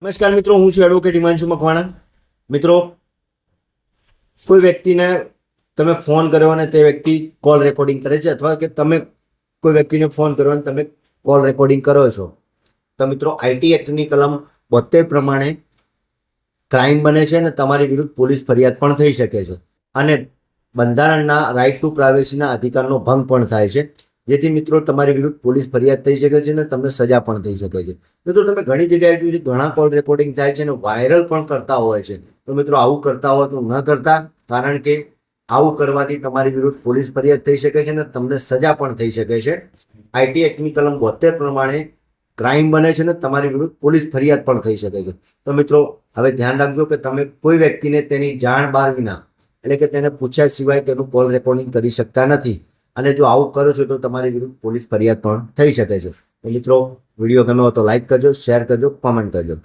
નમસ્કાર મિત્રો, હું છું એડવોકેટ હિમાંશુ મકવાણા. મિત્રો, કોઈ વ્યક્તિને તમે ફોન કર્યો અને તે વ્યક્તિ કોલ રેકોર્ડિંગ કરે છે, અથવા કે તમે કોઈ વ્યક્તિને ફોન કર્યો અને તમે કોલ રેકોર્ડિંગ કરો છો, તો મિત્રો આઈટી એક્ટની કલમ 72 પ્રમાણે ક્રાઇમ બને છે અને તમારી વિરુદ્ધ પોલીસ ફરિયાદ પણ થઈ શકે છે. અને બંધારણના રાઇટ ટુ પ્રાઇવસીના અધિકારનો ભંગ પણ થાય છે, જેથી મિત્રો તમારી વિરુદ્ધ પોલીસ ફરિયાદ થઈ શકે છે અને તમને સજા પણ થઈ શકે છે. મિત્રો, તમે ઘણી જગ્યાએ જોયું છે, ઘણા કોલ રેકોર્ડિંગ થાય છે અને વાયરલ પણ કરતા હોય છે. તો મિત્રો, આવું કરતા હોય તો ન કરતા, કારણ કે આવું કરવાથી તમારી વિરુદ્ધ પોલીસ ફરિયાદ થઈ શકે છે અને તમને સજા પણ થઈ શકે છે. આઈટી એક્ટની કલમ 72 પ્રમાણે ક્રાઇમ બને છે અને તમારી વિરુદ્ધ પોલીસ ફરિયાદ પણ થઈ શકે છે. તો મિત્રો, હવે ધ્યાન રાખજો કે તમે કોઈ વ્યક્તિને તેની જાણ બહાર વિના, એટલે કે તેને પૂછ્યા સિવાય તેનું કોલ રેકોર્ડિંગ કરી શકતા નથી. અને જો આવું કરો છો તો તમારી વિરુદ્ધ પોલીસ ફરિયાદ પણ થઈ શકે છે. તો મિત્રો, વિડીયો ગમ્યો હોય તો લાઈક કરજો, શેર કરજો, કોમેન્ટ કરજો.